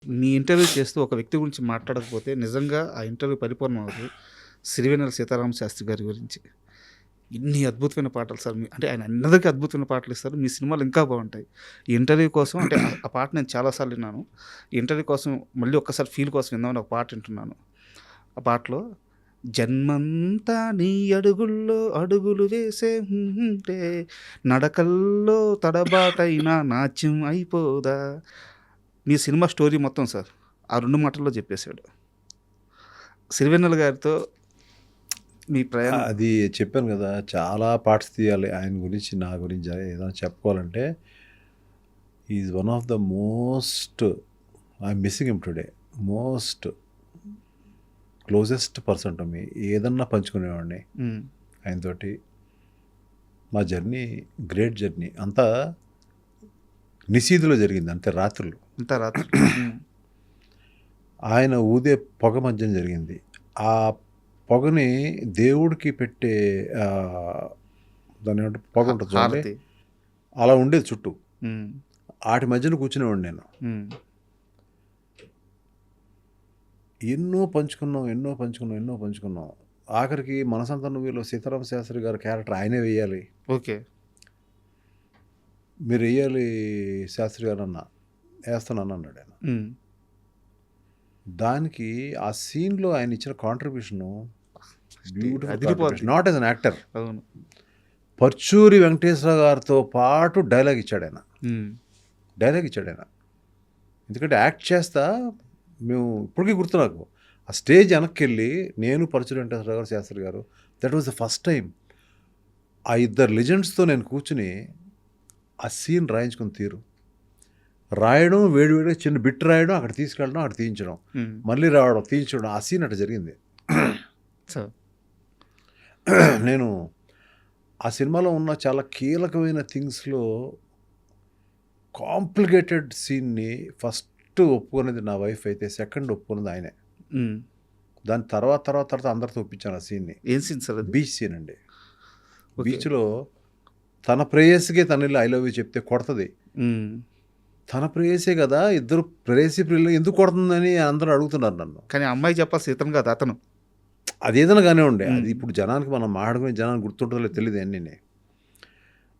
మీ interview చేస్తూ ఒక వ్యక్తి గురించి మాట్లాడకపోతే నిజంగా ఆ ఇంటర్వ్యూ పరిపూర్ణం అవ్వదు. సిరివెన్నెల సీతారామ శాస్త్రి గారి గురించి. ఇన్ని అద్భుతమైన పాటలు సార్. అంటే ఆయన అందరికీ అద్భుతమైన పాటలు ఇస్తారు. మీ సినిమాలు ఇంకా బావుంటాయి. ఈ ఇంటర్వ్యూ కోసం అంటే ఆ పాట నేను చాలా సార్లు విన్నాను. ఈ ఇంటర్వ్యూ కోసం మళ్ళీ ఒక్కసారి ఫీల్ కోసం విందామని ఒక పాట వింటున్నాను. ఆ పాటలో జన్మంతా నీ అడుగుల్లో అడుగులు వేసే హుహుంటే నడకల్లో తడబాటైనా నాట్యం అయిపోదా. మీ సినిమా స్టోరీ మొత్తం సార్ ఆ 2 మాటల్లో చెప్పేశాడు. సిరివెన్నెల గారితో మీ ప్రయాణం అది చెప్పాను కదా, చాలా పార్ట్స్ తీయాలి ఆయన గురించి, నా గురించి ఏదైనా చెప్పుకోవాలంటే is one of the most, I'm missing him today, most closest person to me. ఏదన్నా పంచుకునేవాడిని ఆయనతోటి. మా జర్నీ గ్రేట్ జర్నీ, అంతా నిశీధిలో జరిగింది, అంతే రాత్రులు. అంతా రాత్రి ఆయన ఊదే పొగ మధ్యన జరిగింది. ఆ పొగని దేవుడికి పెట్టే దాని ఏమంటే పొగ ఉంటుంది చూడండి, హారతి. అలా ఉండేది చుట్టూ. వాటి మధ్యన కూర్చునేవాడిని నేను. ఎన్నో పంచుకున్నాం. ఆఖరికి మనసంతా నువ్వులో సీతారామ శాస్త్రి గారి క్యారెక్టర్ ఆయనే వేయాలి. ఓకే. మీరు వేయాలి శాస్త్రి గారు అన్న, వేస్తానని అన్నాడు ఆయన. దానికి ఆ సీన్లో ఆయన ఇచ్చిన contribution beautiful, not as an actor. అవును. పర్చూరి వెంకటేశ్వర గారితో పాటు డైలాగ్ ఇచ్చాడు ఆయన. ఎందుకంటే యాక్ట్ చేస్తా మేము ఇప్పటికీ గుర్తు నాకు. ఆ స్టేజ్ వెనక్కి వెళ్ళి నేను పరచూరి వెంకటేశ్వర గారు, శాస్త్రి గారు, that was the first time ఆ ఇద్దరు లెజెండ్స్తో నేను కూర్చుని ఆ సీన్ రాయించుకుని రాయడం, వేడివేడిగా చిన్న బిట్ రాయడం, అక్కడ తీసుకెళ్ళడం, అక్కడ తీయించడం, మళ్ళీ రావడం, తీయించడం, ఆ సీన్ అట్లా జరిగింది. నేను ఆ సినిమాలో ఉన్న చాలా కీలకమైన థింగ్స్లో కాంప్లికేటెడ్ సీన్ని ఫస్ట్ ఒప్పుకునేది నా వైఫ్ అయితే, సెకండ్ ఒప్పుకున్నది ఆయనే. దాని తర్వాత అందరితో ఒప్పించాను ఆ సీన్ని. ఏం సీన్ సార్? బీచ్ సీన్ అండి. బీచ్లో తన ప్రేయస్కే తన ఇల్లు ఐ లవ్ యూ చెప్తే కొడుతుంది. తన ప్రేయసే కదా, ఇద్దరు ప్రేయసి ప్రియులు ఎందుకు కొడుతుందని అందరూ అడుగుతున్నారు నన్ను. కానీ అమ్మాయి చెప్పాల్సి ఇతను కాదు, అతను. అదేదైనా కానీ ఉండే, అది ఇప్పుడు జనానికి మనం మాట్లాడుకునే జనానికి గుర్తుంటుందో తెలియదు అన్నీ.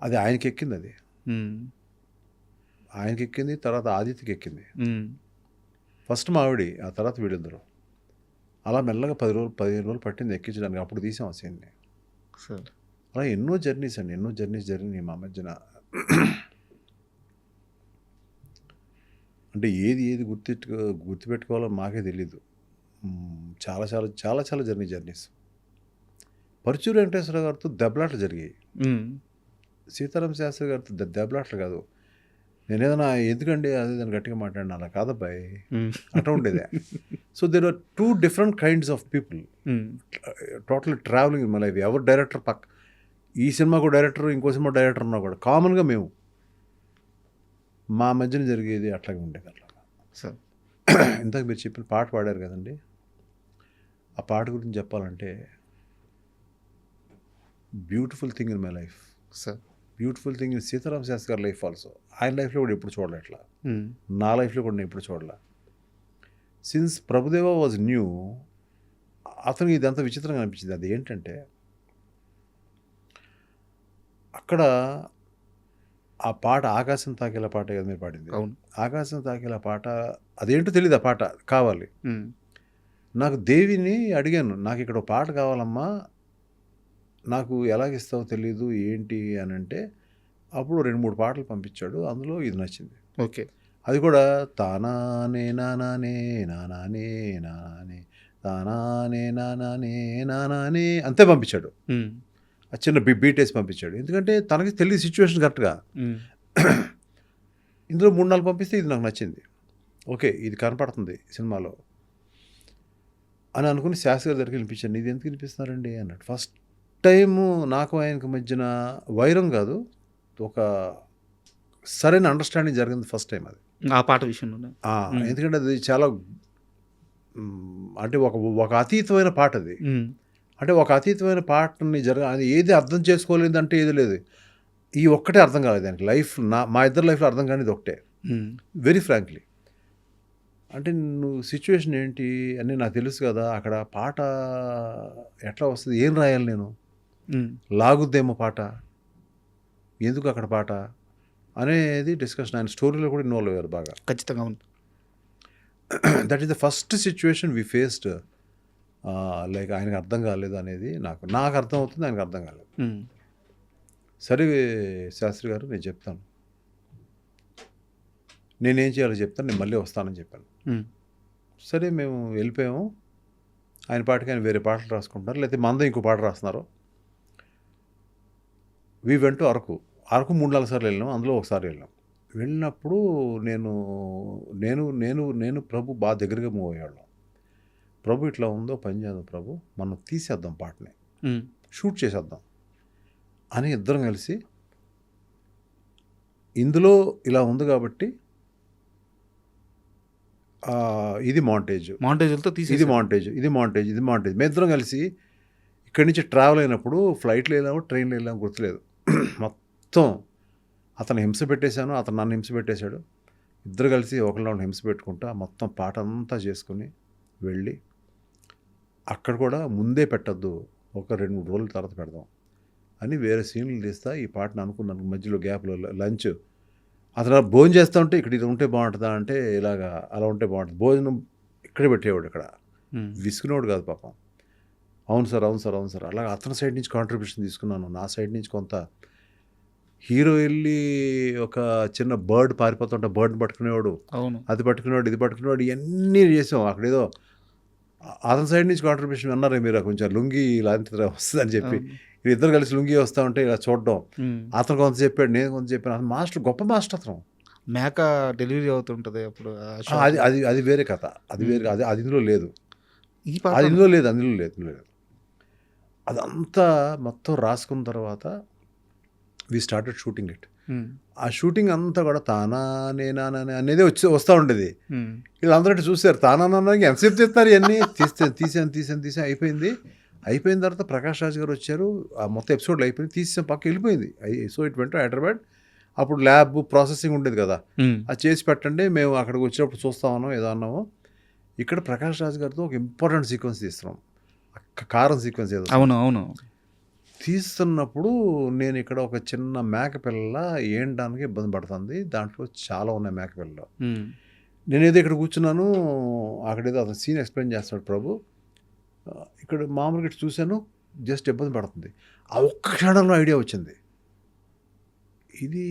అది ఆయనకి ఎక్కింది, అది ఆయనకి ఎక్కింది, తర్వాత ఆదిత్యకి ఎక్కింది. ఫస్ట్ మావిడి, ఆ తర్వాత వీళ్ళిద్దరు. అలా మెల్లగా 15 రోజులు పట్టింది ఎక్కించడానికి. అప్పుడు తీసాం ఆ సీన్ని. అలా ఎన్నో జర్నీస్ జరిగినాయి మా మధ్యన. అంటే ఏది గుర్తుపెట్టుకోవాలో మాకే తెలీదు. చాలా జర్నీస్. పరుచూరి వెంకటేశ్వర గారితో దెబ్బలాట్లు జరిగాయి. సీతారామ శాస్త్రి గారితో దెబ్బలాట్లు కాదు. నేను ఏదైనా ఎందుకండి అదే దాన్ని గట్టిగా మాట్లాడినా, అలా కాదబ్బాయి, అట్లా ఉండేదే. So there are 2 different kinds of people total travelling in my life. ఎవరు డైరెక్టర్ ఈ సినిమాకు డైరెక్టర్, ఇంకో సినిమా డైరెక్టర్ ఉన్నా కూడా కామన్గా మేము మా మధ్యన జరిగేది అట్లాగే ఉండేది. అట్లాగా సార్ ఇందాక మీరు చెప్పిన పాట పాడారు కదండి, ఆ పాట గురించి చెప్పాలంటే beautiful thing in my life sir. Beautiful thing in Sitarama Sastry గారి లైఫ్ ఆల్సో. ఆయన లైఫ్లో కూడా ఎప్పుడు చూడలే అట్లా, నా లైఫ్లో కూడా నేను ఎప్పుడు చూడలే. సిన్స్ ప్రభుదేవా వాజ్ న్యూ, అతనికి ఇదంతా విచిత్రంగా అనిపించింది. అది ఏంటంటే అక్కడ ఆ పాట ఆకాశం తాకేలా పాట కదా మీరు పాడింది. అవును. ఆకాశం తాకేలా పాట అదేంటో తెలియదు, ఆ పాట కావాలి. నాకు దేవిని అడిగాను, నాకు ఇక్కడ పాట కావాలమ్మా, నాకు ఎలాగిస్తావో తెలీదు ఏంటి అని అంటే, అప్పుడు 2-3 పాటలు పంపించాడు. అందులో ఇది నచ్చింది. ఓకే. అది కూడా తానానే నానానే నానానే నానానే తానానే నానానే నానానే అంతే పంపించాడు. ఆ చిన్న బీట్ వేసి పంపించాడు. ఎందుకంటే తనకి తెలియదు సిచ్యువేషన్ కరెక్ట్గా. ఇందులో 3-4 పంపిస్తే ఇది నాకు నచ్చింది. ఓకే, ఇది కనపడుతుంది సినిమాలో అని అనుకుని శాస్త్రి గారి దగ్గరికి వినిపించాను. ఇది ఎందుకు వినిపిస్తున్నారండి అన్నాడు. ఫస్ట్ టైము నాకు ఆయనకు మధ్యన వైరం కాదు, ఒక సరైన అండర్స్టాండింగ్ జరిగింది ఫస్ట్ టైం అది, ఆ పాట విషయంలో. ఎందుకంటే అది చాలా అంటే ఒక అతీతమైన పాట అది. అంటే ఒక అతీతమైన పాటని అది ఏది అర్థం చేసుకోలేదంటే ఏది లేదు. ఈ ఒక్కటే అర్థం కాలేదు దానికి. లైఫ్ మా ఇద్దరు లైఫ్లో అర్థం కానిది ఒకటే, వెరీ ఫ్రాంక్లీ. అంటే నువ్వు సిచ్యువేషన్ ఏంటి అని నాకు తెలుసు కదా, అక్కడ పాట ఎట్లా వస్తుంది, ఏం రాయాలి నేను, లాగుద్దేమో పాట, ఎందుకు అక్కడ పాట అనేది డిస్కషన్. ఆయన స్టోరీలో కూడా ఇన్వాల్వ్ అయ్యారు బాగా. ఖచ్చితంగా ఉంది. That is the first situation we faced. Like ఆయనకు అర్థం కాలేదు అనేది నాకు అర్థం అవుతుంది, ఆయనకు అర్థం కాలేదు. సరే శాస్త్రి గారు, నేను చెప్తాను, నేనేం చేయాలో చెప్తాను, నేను మళ్ళీ వస్తానని చెప్పాను. సరే మేము వెళ్ళిపోయాము. ఆయన పాటకి ఆయన వేరే పాటలు రాసుకుంటున్నారు, లేకపోతే మంద ఇంకో పాట రాస్తున్నారు. వి వెంట అరకు 3-4 సార్లు వెళ్ళినాం, అందులో ఒకసారి వెళ్ళాం. వెళ్ళినప్పుడు నేను ప్రభు బాగా దగ్గరగా మూవ్ అయ్యాడు. ప్రభు ఇట్లా ఉందో పని చేద్దాం ప్రభు, మనం తీసేద్దాం పాటని, షూట్ చేసేద్దాం అని ఇద్దరం కలిసి, ఇందులో ఇలా ఉంది కాబట్టి ఇది మాంటేజ్లతో ఇది మాంటేజ్. మేము ఇద్దరం కలిసి ఇక్కడి నుంచి ట్రావెల్ అయినప్పుడు ఫ్లైట్లో వెళ్ళాము, ట్రైన్లో వెళ్ళాము, గుర్తులేదు. మొత్తం అతను హింస పెట్టేశాను, అతను నన్ను హింస పెట్టేశాడు. ఇద్దరు కలిసి ఒకళ్ళని హింస పెట్టుకుంటా మొత్తం పాట అంతా చేసుకుని వెళ్ళి, అక్కడ కూడా ముందే పెట్టద్దు, ఒక 2-3 రోజుల తర్వాత పెడదాం అని వేరే సీన్లు తీస్తా ఈ పాటను అనుకున్నాను. మధ్యలో గ్యాప్లో లంచ్, అతను భోజనం చేస్తూ ఉంటే ఇక్కడ ఇది ఉంటే బాగుంటుందా అంటే ఇలాగా అలా ఉంటే బాగుంటుంది, భోజనం ఇక్కడే పెట్టేవాడు, ఇక్కడ విసుకునేవాడు కాదు పాపం. అవును సార్ అలాగా అతని సైడ్ నుంచి కాంట్రిబ్యూషన్ తీసుకున్నాను, నా సైడ్ నుంచి కొంత. హీరో వెళ్ళి ఒక చిన్న బర్డ్ పారిపోతుంటే బర్డ్ పట్టుకునేవాడు, అది పట్టుకునేవాడు, ఇది పట్టుకునేవాడు, ఇవన్నీ చేసాం. అక్కడేదో అతని సైడ్ నుంచి కాంట్రిబ్యూషన్ అన్నారే మీరు, కొంచెం లుంగి ఇలాంటిది వస్తుందని చెప్పి ఇద్దరు కలిసి లుంగి వస్తూ ఉంటే ఇలా చూడడం. అతను కొంత చెప్పాడు, నేను కొంత చెప్పాను. అతను మాస్టర్, గొప్ప మాస్టర్ అతను. మేక డెలివరీ అవుతుంటుంది అప్పుడు, అది వేరే కథ, అది వేరే, అది ఇందులో లేదు, అందులో లేదు. అదంతా మొత్తం రాసుకున్న తర్వాత వి స్టార్టెడ్ షూటింగ్ ఇట్. ఆ షూటింగ్ అంతా కూడా తానా నేనా అనేది వస్తూ ఉండేది. వీళ్ళందరూ చూసారు, తానా ఎంతసేపు చెప్తారు, ఇవన్నీ తీసాను అయిపోయిన తర్వాత ప్రకాష్ రాజ్ గారు వచ్చారు, ఆ మొత్తం ఎపిసోడ్లు అయిపోయింది, తీసేసాం, పక్క వెళ్ళిపోయింది. So it went Hyderabad. అప్పుడు ల్యాబ్ ప్రాసెసింగ్ ఉండేది కదా, అది చేసి పెట్టండి, మేము అక్కడికి వచ్చినప్పుడు చూస్తా ఉన్నాం, ఏదో అన్నాము. ఇక్కడ ప్రకాష్ రాజ్ గారితో ఒక ఇంపార్టెంట్ సీక్వెన్స్ తీస్తున్నాం, కారం సీక్వెన్స్ ఏదో. అవును. తీస్తున్నప్పుడు నేను ఇక్కడ ఒక చిన్న మేకపిల్ల ఏండడానికి ఇబ్బంది పడుతుంది, దాంట్లో చాలా ఉన్నాయి మేకపిల్లలు. నేనేదో ఇక్కడ కూర్చున్నాను, అక్కడేదో అతను సీన్ ఎక్స్ప్లెయిన్ చేస్తాడు ప్రభు, ఇక్కడ మామూలుగా చూశాను, జస్ట్ ఇబ్బంది పడుతుంది. ఆ ఒక్క క్షణంలో ఐడియా వచ్చింది, ఇది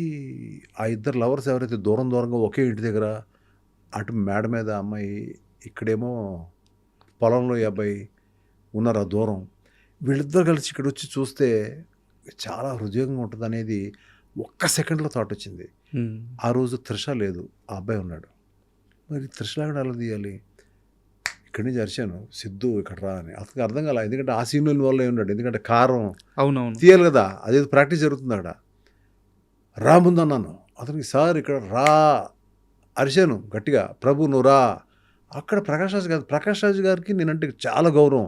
ఆ ఇద్దరు లవర్స్ ఎవరైతే దూరంగా ఒకే ఇంటి దగ్గర, అటు మేడ మీద అమ్మాయి, ఇక్కడేమో పొలంలో ఈ అబ్బాయి ఉన్నారు ఆ దూరం, వీళ్ళిద్దరు కలిసి ఇక్కడ వచ్చి చూస్తే చాలా హృదయంగా ఉంటుంది అనేది ఒక్క సెకండ్లో థాట్ వచ్చింది. ఆ రోజు త్రిష లేదు, ఆ అబ్బాయి ఉన్నాడు. మరి త్రిషలాగా అలా తీయాలి, ఇక్కడి నుంచి అరిచాను, సిద్ధు ఇక్కడ రా అని. అతనికి అర్థం కాల, ఎందుకంటే ఆ సీన్ వల్ల ఉన్నాడు, ఎందుకంటే కారం తీయాలి కదా, అదేదో ప్రాక్టీస్ జరుగుతుంది అక్కడ. రా ముందన్నాను అతనికి, సార్ ఇక్కడ రా అరిచాను గట్టిగా, ప్రభు నువ్వు రా. అక్కడ ప్రకాష్ రాజ్ గారికి నేనంటే చాలా గౌరవం,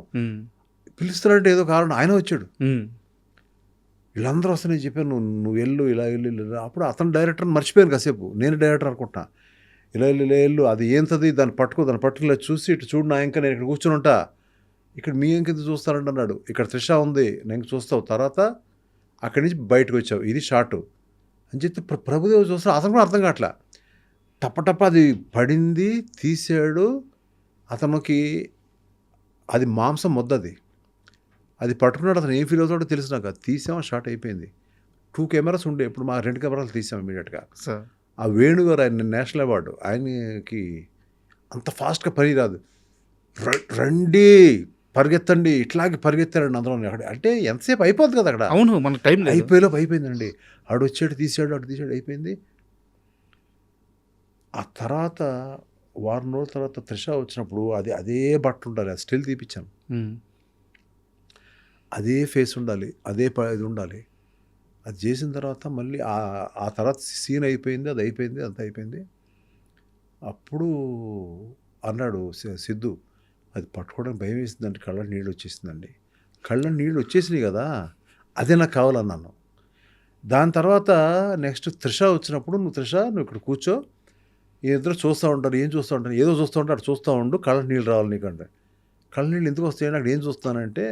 పిలుస్తారంటే ఏదో కారణం, ఆయన వచ్చాడు. వీళ్ళందరూ వస్తే నేను చెప్పాను, నువ్వు వెళ్ళు, ఇలా వెళ్ళు. అప్పుడు అతను డైరెక్టర్ మర్చిపోయాను కాసేపు, నేను డైరెక్టర్ అనుకుంటా. ఇలా వెళ్ళు, అది ఏంటది, దాన్ని పట్టుకుని చూసి, ఇటు చూడు నా ఇంకా, నేను ఇక్కడ కూర్చుని ఉంటా, ఇక్కడ మీ ఇంకెంత చూస్తారంట అన్నాడు. ఇక్కడ త్రిష ఉంది, నేను చూస్తావు, తర్వాత అక్కడి నుంచి బయటకు వచ్చావు, ఇది షార్టు అని చెప్పి ప్రభుదేవ్ చూస్తాడు. అతను కూడా అర్థం కావట్లా, టప్ప అది పడింది, తీసాడు. అతనికి అది మాంసం ముద్దది, అది పట్టుకున్నాడు. అతను ఏం ఫీల్ అవుతాడో తెలుసు నాకు. అది తీసాం, షార్ట్ అయిపోయింది. 2 కెమెరాస్ ఉండే, ఇప్పుడు మా 2 కెమెరాలు తీసాం ఇమీడియట్గా. ఆ వేణుగారు, ఆయన నేషనల్ అవార్డు, ఆయనకి అంత ఫాస్ట్గా పని రాదు. రండి పరిగెత్తండి, ఇట్లాగే పరిగెత్తారండి అందరూ. అక్కడ అంటే ఎంతసేపు అయిపోద్ది కదా అక్కడ. అవును, మన టైం అయిపోయేలోపు అయిపోయిందండి. ఆడు వచ్చాడు, తీసాడు, అటు తీసాడు, అయిపోయింది. ఆ తర్వాత వారం రోజుల తర్వాత త్రిష వచ్చినప్పుడు అదే బట్టలు ఉండాలి, అది స్టిల్ తీపిచ్చాను, అదే ఫేస్ ఉండాలి, అదే ఇది ఉండాలి. అది చేసిన తర్వాత మళ్ళీ ఆ తర్వాత సీన్ అయిపోయింది, అది అయిపోయింది, అంత అయిపోయింది. అప్పుడు అన్నాడు సిద్ధు, అది పట్టుకోవడానికి భయం వేసిందంటే కళ్ళ నీళ్ళు వచ్చేసిందండి. కళ్ళ నీళ్ళు వచ్చేసినాయి కదా, అదే నాకు కావాలన్నాను. దాని తర్వాత నెక్స్ట్ త్రిష వచ్చినప్పుడు నువ్వు ఇక్కడ కూర్చో, ఈ ఇద్దరు చూస్తూ ఉంటారు. ఏం చూస్తూ ఉంటారు, ఏదో చూస్తూ ఉంటారు, చూస్తూ ఉండు, కళ్ళ నీళ్ళు రావాలి నీకంటే. కళ్ళ నీళ్ళు ఎందుకు వస్తాయండి, అక్కడ ఏం చూస్తానంటే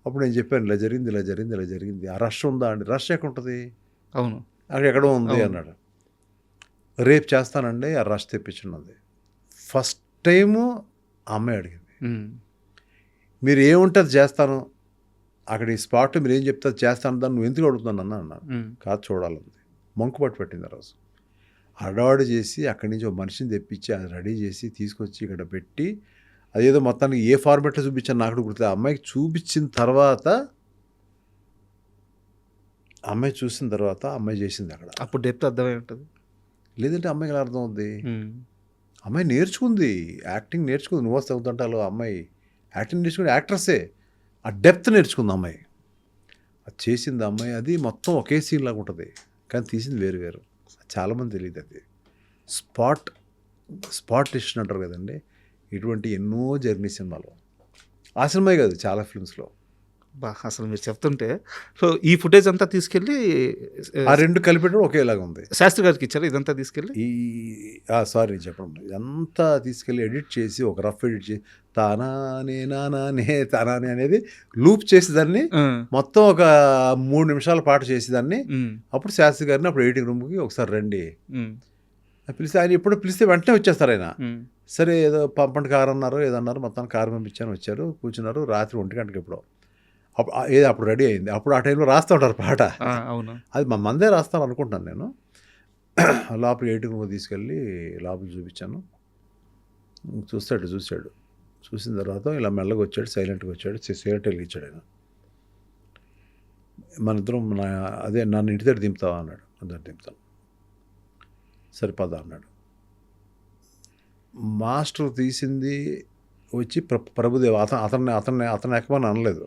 అప్పుడు నేను చెప్పాను, ఇలా జరిగింది. ఆ రష్ ఉందా అండి, రష్ ఎక్కడ ఉంటుంది, అవును, అక్కడ ఎక్కడో ఉంది అన్నాడు. రేపు చేస్తానండి, ఆ రష్ తెప్పించున్నది. ఫస్ట్ టైము అమ్మాయి అడిగింది, మీరు ఏముంటుంది చేస్తాను, అక్కడ ఈ స్పాట్ మీరు ఏం చెప్తారు చేస్తాను, దాన్ని నువ్వు ఎందుకు అడుగుతున్నాను అన్నాను. కాదు చూడాలంది. మంకు పట్టు పెట్టింది ఆ రోజు. అడవాడు చేసి అక్కడి నుంచి ఒక మనిషిని తెప్పించి అది రెడీ చేసి తీసుకొచ్చి ఇక్కడ పెట్టి, అదేదో మొత్తానికి ఏ ఫార్మెట్లో చూపించాను నాకు గుర్తు. అమ్మాయికి చూపించిన తర్వాత, అమ్మాయి చూసిన తర్వాత అమ్మాయి చేసింది అక్కడ. అప్పుడు డెప్త్ అర్థమై ఉంటుంది. లేదంటే అమ్మాయికి ఎలా అర్థం అవుద్ది, అమ్మాయి నేర్చుకుంది, యాక్టింగ్ నేర్చుకుంది. నువ్వు వస్తే అవుతుంటాలో అమ్మాయి యాక్టింగ్ నేర్చుకుని యాక్ట్రస్సే, ఆ డెప్త్ నేర్చుకుంది అమ్మాయి. అది చేసింది అమ్మాయి. అది మొత్తం ఒకే సీన్ లాగా ఉంటుంది, కానీ తీసింది వేరు. చాలామంది తెలియదు అది. స్పాట్ డిసిషన్ అంటారు కదండి, ఇటువంటి ఎన్నో జరిగిన సినిమాలు. ఆ సినిమాయే కాదు, చాలా ఫిల్మ్స్లో. అసలు మీరు చెప్తుంటే సో ఈ ఫుటేజ్ అంతా తీసుకెళ్ళి ఆ రెండు కలిపేటప్పుడు ఒకేలాగా ఉంది. శాస్త్రి గారికి ఇచ్చారు ఇదంతా తీసుకెళ్ళి. సారీ చెప్పడం, ఇదంతా తీసుకెళ్ళి ఎడిట్ చేసి, ఒక రఫ్ ఎడిట్ చేసి, తానానే అనేది లూప్ చేసేదాన్ని, మొత్తం ఒక 3 నిమిషాల పాటు చేసేదాన్ని. అప్పుడు శాస్త్రి గారిని అప్పుడు ఎడిటింగ్ రూమ్కి ఒకసారి రండి పిలిస్తే, ఆయన ఎప్పుడు పిలిస్తే వెంటనే వచ్చేస్తారు ఆయన. సరే ఏదో పంపండి కారు అన్నారు, ఏదన్నారు, మొత్తాన్ని కారు పంపించాను, వచ్చారు, కూర్చున్నారు. రాత్రి 1 గంటకి ఎప్పుడో అప్పుడు రెడీ అయింది. అప్పుడు ఆ టైంలో రాస్తూ ఉంటారు పాట. అవును, అది మా మందే రాస్తాను అనుకుంటున్నాను నేను. లోపల ఎడిటింగ్ రూమ్ తీసుకెళ్ళి లోపల చూపించాను. చూశాడు. చూసిన తర్వాత ఇలా మెల్లగా వచ్చాడు, సైలెంట్గా వచ్చాడు, సిగరెట్ వెలిగించాడు ఆయన. మన ఇద్దరం నన్ను ఇంటి దగ్గర దింపుతావా అన్నాడు. అందరు దింపుతాను, సరిపదా అన్నాడు. మాస్టర్ తీసింది వచ్చి ప్రభుదేవ, అతన్ని ఎక్కమని అనలేదు.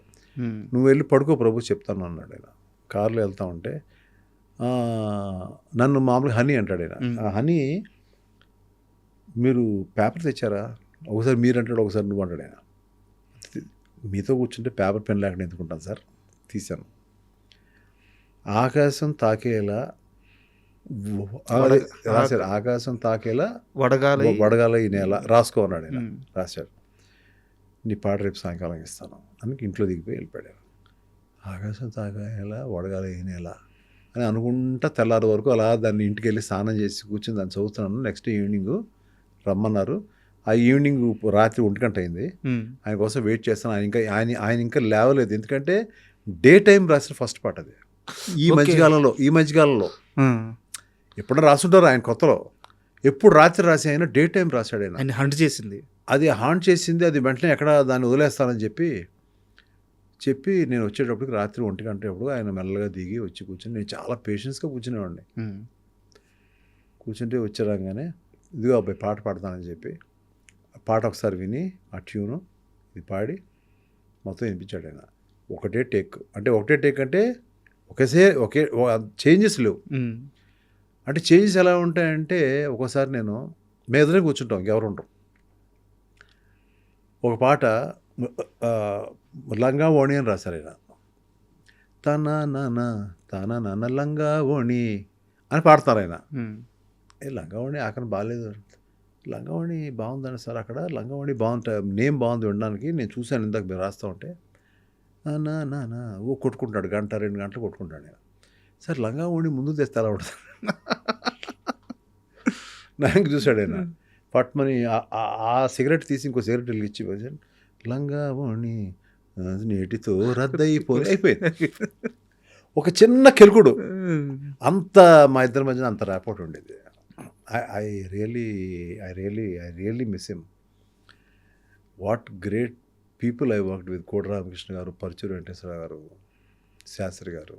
నువ్వు వెళ్ళి పడుకో ప్రభు చెప్తాను అన్నాడు ఆయన. కారులో వెళ్తా ఉంటే నన్ను మామూలుగా హనీ అంటాడు ఆయన. ఆ హనీ, మీరు పేపర్ తెచ్చారా, ఒకసారి మీరు అంటాడు, ఒకసారి నువ్వు అంటాడు ఆయన. మీతో కూర్చుంటే పేపర్ పెన్ లేకుండా ఎందుకుంటాను సార్, తీశాను. ఆకాశం తాకేలా రాశాడు, ఆకాశం తాకేలా వడగాల ఈ నెల రాసుకో అన్నాడు ఆయన. రాశాడు, నీ పాట రేపు సాయంకాలం ఇస్తాను అని ఇంట్లో దిగిపోయి వెళ్ళిపోయాడు. ఆకాశం తాకేలా వడగాల ఈ నెల అని అనుకుంటా తెల్లారి వరకు అలా దాన్ని ఇంటికి వెళ్ళి స్నానం చేసి కూర్చొని దాన్ని చదువుతున్నాను. నెక్స్ట్ ఈవినింగ్ రమ్మన్నారు. ఆ ఈవినింగ్ రాత్రి 1 గంట అయింది. ఆయన కోసం వెయిట్ చేస్తాను. ఆయన ఇంకా లేవలేదు, ఎందుకంటే డే టైం రాసిన ఫస్ట్ పాట అది. ఈ మధ్యకాలంలో ఎప్పుడైనా రాసుంటారు ఆయన కొత్తలో, ఎప్పుడు రాత్రి రాసి ఆయన డే టైం రాశాడు. ఆయన హంట్ చేసింది, అది హాంట్ చేసింది. అది వెంటనే ఎక్కడ దాన్ని వదిలేస్తానని చెప్పి నేను వచ్చేటప్పటికి రాత్రి 1 గంట ఎప్పుడు ఆయన మెల్లగా దిగి వచ్చి కూర్చొని, నేను చాలా పేషెన్స్గా కూర్చునేవాడిని. కూర్చుంటే వచ్చేరాగానే ఇదిగో అబ్బాయి పాట పాడతానని చెప్పి పాట ఒకసారి విని ఆ ట్యూను ఇది పాడి మొత్తం వినిపించాడు ఆయన. ఒకటే టేక్ అంటే ఒకే చేంజెస్ లేవు. అంటే చేంజెస్ ఎలా ఉంటాయంటే, ఒక్కోసారి మేము ఎదురే కూర్చుంటాం, ఇంకెవరు ఉంటాం. ఒక పాట లంగా ఓణి అని రాశారు ఆయన. తన లంగా ఓణి అని పాడతారు ఆయన. లంగా ఓణి ఆఖరి బాగాలేదు, లంగా ఓణి బాగుందండి సార్, అక్కడ లంగా ఓణి బాగుంటాయి, నేమ్ బాగుంది వినడానికి, నేను చూశాను ఇందాక మీరు రాస్తూ ఉంటే. కొట్టుకుంటాడు, 1-2 గంటలు కొట్టుకుంటాడు ఆయన. సార్ లంగా ఓణి ముందు తెస్తే ఎలా ఉంటుంది నాకు చూశాడు ఆయన. పట్మని ఆ సిగరెట్ తీసి ఇంకో సిగరెట్ వెలిగించి, లంగా ఓణి నేటితో అయిపోయింది. ఒక చిన్న కెలుకుడు, అంత మా ఇద్దరి మధ్యన అంత ర్యాపోర్ట్ ఉండేది. I really miss him. What great people I worked with. Kota Ramakrishna garu, Paruchuri Venkateswara గారు, శాస్త్రి గారు,